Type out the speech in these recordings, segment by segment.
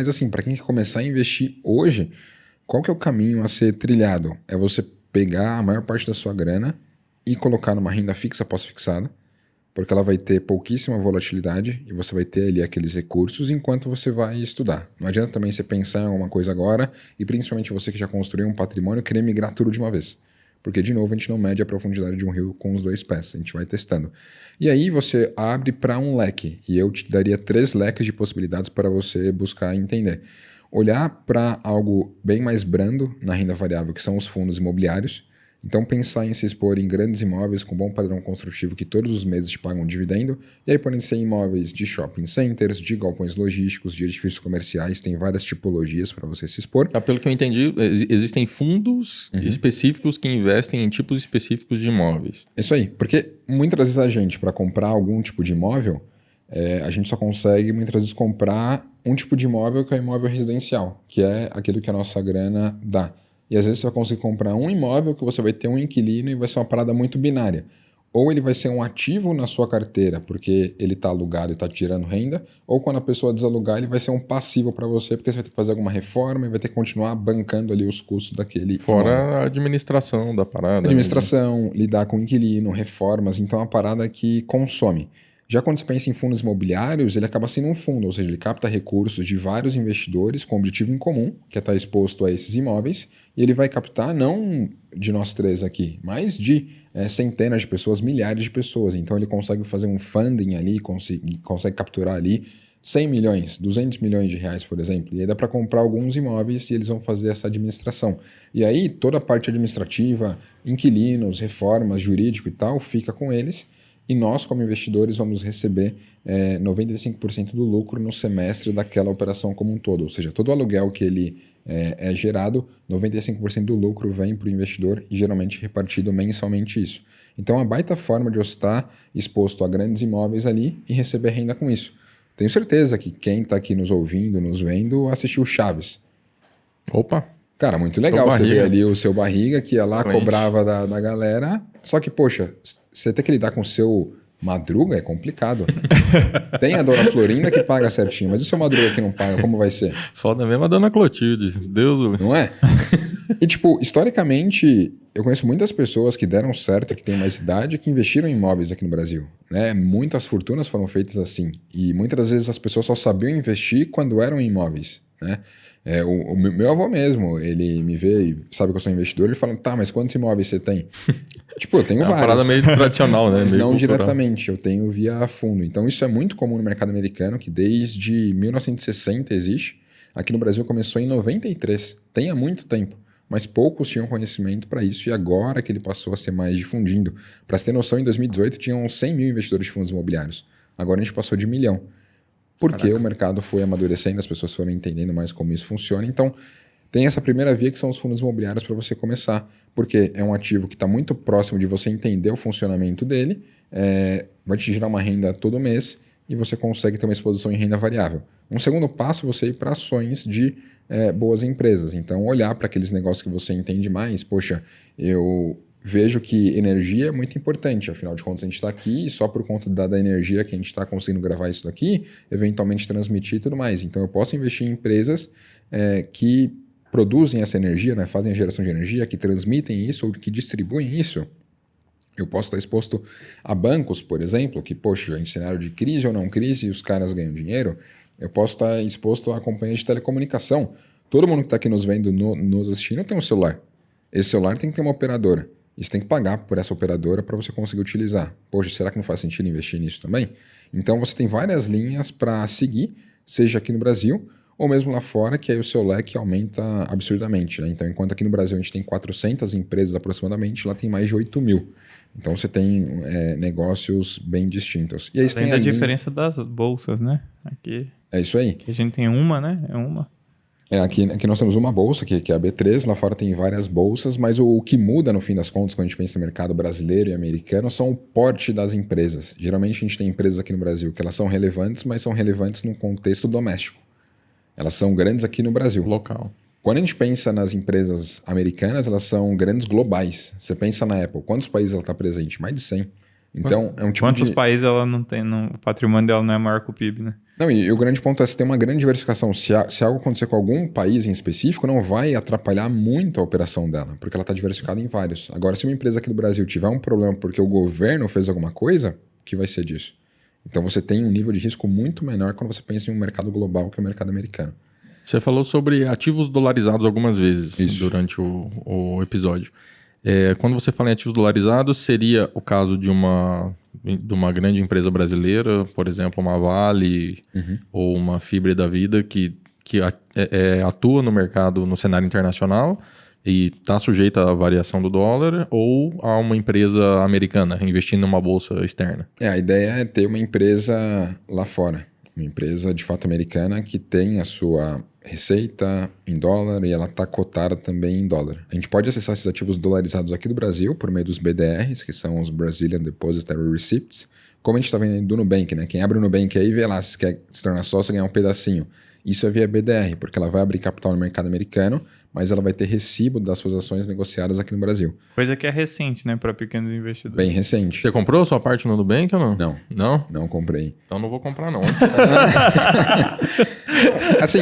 Mas assim, para quem quer começar a investir hoje, qual que é o caminho a ser trilhado? É você pegar a maior parte da sua grana e colocar numa renda fixa pós-fixada, porque ela vai ter pouquíssima volatilidade e você vai ter ali aqueles recursos enquanto você vai estudar. Não adianta também você pensar em alguma coisa agora e principalmente você que já construiu um patrimônio querer migrar tudo de uma vez. Porque, de novo, a gente não mede a profundidade de um rio com os dois pés, a gente vai testando. E aí você abre para um leque, e eu te daria 3 leques de possibilidades para você buscar entender. Olhar para algo bem mais brando na renda variável, que são os fundos imobiliários. Então, pensar em se expor em grandes imóveis com bom padrão construtivo que todos os meses te pagam um dividendo. E aí podem ser imóveis de shopping centers, de galpões logísticos, de edifícios comerciais. Tem várias tipologias para você se expor. Pelo que eu entendi, existem fundos específicos que investem em tipos específicos de imóveis. Isso aí. Porque muitas vezes a gente, para comprar algum tipo de imóvel, a gente só consegue muitas vezes comprar um tipo de imóvel que é o imóvel residencial, que é aquilo que a nossa grana dá. E às vezes você vai conseguir comprar um imóvel que você vai ter um inquilino e vai ser uma parada muito binária. Ou ele vai ser um ativo na sua carteira, porque ele está alugado e está tirando renda, ou quando a pessoa desalugar, ele vai ser um passivo para você, porque você vai ter que fazer alguma reforma e vai ter que continuar bancando ali os custos daquele Fora imóvel. a administração da parada. Administração, lidar com inquilino, reformas, então é uma parada que consome. Já quando você pensa em fundos imobiliários, ele acaba sendo um fundo, ou seja, ele capta recursos de vários investidores com objetivo em comum, que é estar exposto a esses imóveis, e ele vai captar não de nós 3 aqui, mas de centenas de pessoas, milhares de pessoas. Então ele consegue fazer um funding ali, consegue capturar ali 100 milhões, 200 milhões de reais, por exemplo. E aí dá para comprar alguns imóveis e eles vão fazer essa administração. E aí toda a parte administrativa, inquilinos, reformas, jurídico e tal, fica com eles. E nós, como investidores, vamos receber 95% do lucro no semestre daquela operação como um todo. Ou seja, todo o aluguel que ele é gerado, 95% do lucro vem para o investidor e geralmente repartido mensalmente isso. Então, é uma baita forma de você estar exposto a grandes imóveis ali e receber renda com isso. Tenho certeza que quem está aqui nos ouvindo, nos vendo, assistiu Chaves. Opa! Cara, muito legal você ver ali o seu Barriga, que ia lá, Excelente. cobrava da galera. Só que, poxa, você ter que lidar com o seu Madruga é complicado. Tem a dona Florinda que paga certinho, mas e o seu Madruga que não paga, como vai ser? Foda mesmo a dona Clotilde. Deus o... Não é? E, tipo, historicamente, eu conheço muitas pessoas que deram certo, que têm mais idade, que investiram em imóveis aqui no Brasil. Né? Muitas fortunas foram feitas assim. E muitas vezes as pessoas só sabiam investir quando eram em imóveis, né? O meu avô mesmo, ele me vê e sabe que eu sou investidor, ele fala, tá, mas quantos imóveis você tem? Tipo, eu tenho vários. É uma parada meio tradicional, né? Mas meio não cultural. diretamente, eu tenho via fundo. Então isso é muito comum no mercado americano, que desde 1960 existe. Aqui no Brasil começou em 93, tem há muito tempo. Mas poucos tinham conhecimento para isso e agora que ele passou a ser mais difundido. Para você ter noção, em 2018 tinham 100 mil investidores de fundos imobiliários. Agora a gente passou de 1 milhão. Porque Caraca. o mercado foi amadurecendo, as pessoas foram entendendo mais como isso funciona. Então, tem essa primeira via que são os fundos imobiliários para você começar. Porque é um ativo que está muito próximo de você entender o funcionamento dele, vai te gerar uma renda todo mês e você consegue ter uma exposição em renda variável. Um segundo passo é você ir para ações de boas empresas. Então, olhar para aqueles negócios que você entende mais. Poxa, eu vejo que energia é muito importante, afinal de contas a gente está aqui e só por conta da energia que a gente está conseguindo gravar isso daqui, eventualmente transmitir e tudo mais. Então eu posso investir em empresas que produzem essa energia, né, fazem a geração de energia, que transmitem isso ou que distribuem isso. Eu posso estar exposto a bancos, por exemplo, que, poxa, em cenário de crise ou não crise, os caras ganham dinheiro. Eu posso estar exposto a companhias de telecomunicação. Todo mundo que está aqui nos vendo, nos assistindo, tem um celular. Esse celular tem que ter uma operadora. E você tem que pagar por essa operadora para você conseguir utilizar. Poxa, será que não faz sentido investir nisso também? Então você tem várias linhas para seguir, seja aqui no Brasil ou mesmo lá fora, que aí o seu leque aumenta absurdamente. Né? Então, enquanto aqui no Brasil a gente tem 400 empresas aproximadamente, lá tem mais de 8 mil. Então você tem negócios bem distintos. E aí Além da diferença das bolsas, né? Aqui, é isso aí. aqui a gente tem uma, né? É uma. Aqui nós temos uma bolsa, que é a B3, lá fora tem várias bolsas, mas o que muda no fim das contas, quando a gente pensa no mercado brasileiro e americano, são o porte das empresas. Geralmente a gente tem empresas aqui no Brasil que elas são relevantes, mas são relevantes num contexto doméstico. Elas são grandes aqui no Brasil. Local. Quando a gente pensa nas empresas americanas, elas são grandes globais. Você pensa na Apple, quantos países ela está presente? Mais de 100. Então, é um tipo Quantos de... países ela não tem, o patrimônio dela não é maior que o PIB, né? Não, e o grande ponto é se tem uma grande diversificação. Se algo acontecer com algum país em específico, não vai atrapalhar muito a operação dela, porque ela está diversificada em vários. Agora, se uma empresa aqui do Brasil tiver um problema porque o governo fez alguma coisa, o que vai ser disso? Então você tem um nível de risco muito menor quando você pensa em um mercado global que é o mercado americano. Você falou sobre ativos dolarizados algumas vezes Isso. durante o episódio. Quando você fala em ativos dolarizados, seria o caso de uma grande empresa brasileira, por exemplo, uma Vale ou uma Fibra da Vida, que atua no mercado, no cenário internacional e está sujeita à variação do dólar, ou a uma empresa americana investindo numa bolsa externa? A ideia é ter uma empresa lá fora, uma empresa de fato americana que tem a sua receita em dólar e ela está cotada também em dólar. A gente pode acessar esses ativos dolarizados aqui do Brasil por meio dos BDRs, que são os Brazilian Depositary Receipts, como a gente está vendo do Nubank, né? Quem abre o Nubank aí vê lá, se quer se tornar sócio, ganhar um pedacinho. Isso é via BDR, porque ela vai abrir capital no mercado americano, mas ela vai ter recibo das suas ações negociadas aqui no Brasil. Coisa que é recente, né, para pequenos investidores. Bem recente. Você comprou a sua parte no Nubank ou não? Não. Não? Não comprei. Então não vou comprar, não. Assim,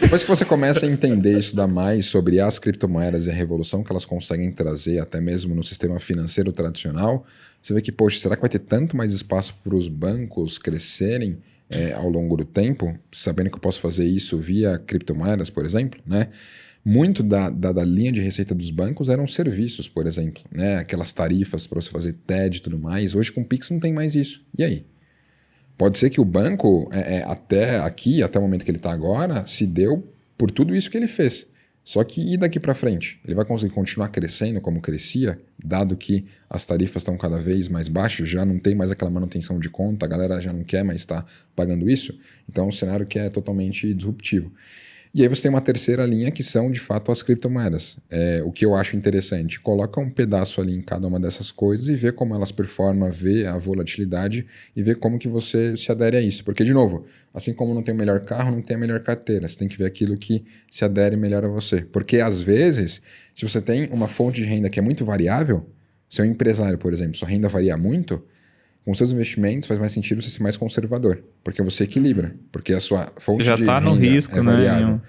depois que você começa a entender e estudar mais sobre as criptomoedas e a revolução que elas conseguem trazer até mesmo no sistema financeiro tradicional, você vê que, poxa, será que vai ter tanto mais espaço para os bancos crescerem ao longo do tempo, sabendo que eu posso fazer isso via criptomoedas, por exemplo, né? Muito da linha de receita dos bancos eram serviços, por exemplo, né? Aquelas tarifas para você fazer TED e tudo mais. Hoje com o Pix não tem mais isso. E aí? Pode ser que o banco, até o momento que ele está agora, se deu por tudo isso que ele fez. Só que e daqui para frente? Ele vai conseguir continuar crescendo como crescia, dado que as tarifas estão cada vez mais baixas, já não tem mais aquela manutenção de conta, a galera já não quer mais estar pagando isso. Então é um cenário que é totalmente disruptivo. E aí você tem uma terceira linha que são, de fato, as criptomoedas. O que eu acho interessante, coloca um pedaço ali em cada uma dessas coisas e vê como elas performam, vê a volatilidade e vê como que você se adere a isso. Porque, de novo, assim como não tem o melhor carro, não tem a melhor carteira. Você tem que ver aquilo que se adere melhor a você. Porque, às vezes, se você tem uma fonte de renda que é muito variável, se é um empresário, por exemplo, sua renda varia muito, com seus investimentos faz mais sentido você ser mais conservador, porque você equilibra, porque a sua fonte de renda já está no risco, é variável. né?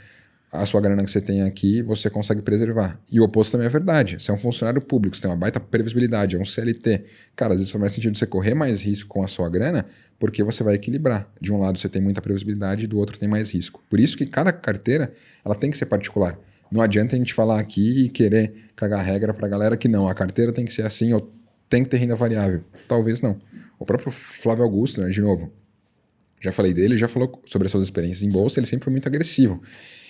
A sua grana que você tem aqui, você consegue preservar. E o oposto também é verdade. Você é um funcionário público, você tem uma baita previsibilidade, é um CLT. Cara, às vezes faz mais sentido você correr mais risco com a sua grana, porque você vai equilibrar. De um lado você tem muita previsibilidade e do outro tem mais risco. Por isso que cada carteira ela tem que ser particular. Não adianta a gente falar aqui e querer cagar regra para a galera que não, a carteira tem que ser assim ou tem que ter renda variável. Talvez não. O próprio Flávio Augusto, né, de novo, já falei dele, já falou sobre as suas experiências em bolsa, ele sempre foi muito agressivo.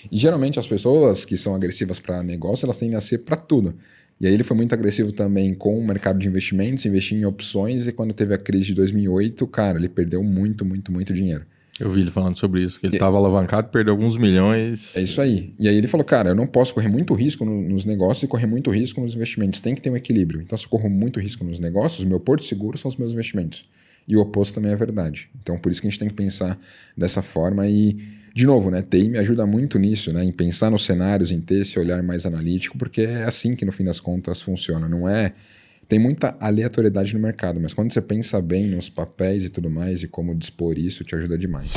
E geralmente as pessoas que são agressivas para negócio, elas tendem a ser para tudo. E aí ele foi muito agressivo também com o mercado de investimentos, investir em opções, e quando teve a crise de 2008, cara, ele perdeu muito, muito, muito dinheiro. Eu vi ele falando sobre isso, que ele estava alavancado e perdeu alguns milhões. É isso aí. E aí ele falou, cara, eu não posso correr muito risco nos negócios e correr muito risco nos investimentos. Tem que ter um equilíbrio. Então, se eu corro muito risco nos negócios, o meu porto seguro são os meus investimentos. E o oposto também é verdade. Então, por isso que a gente tem que pensar dessa forma. E, de novo, né, TI me ajuda muito nisso, né, em pensar nos cenários, em ter esse olhar mais analítico, porque é assim que, no fim das contas, funciona. Não é... Tem muita aleatoriedade no mercado, mas quando você pensa bem nos papéis e tudo mais e como dispor isso, te ajuda demais.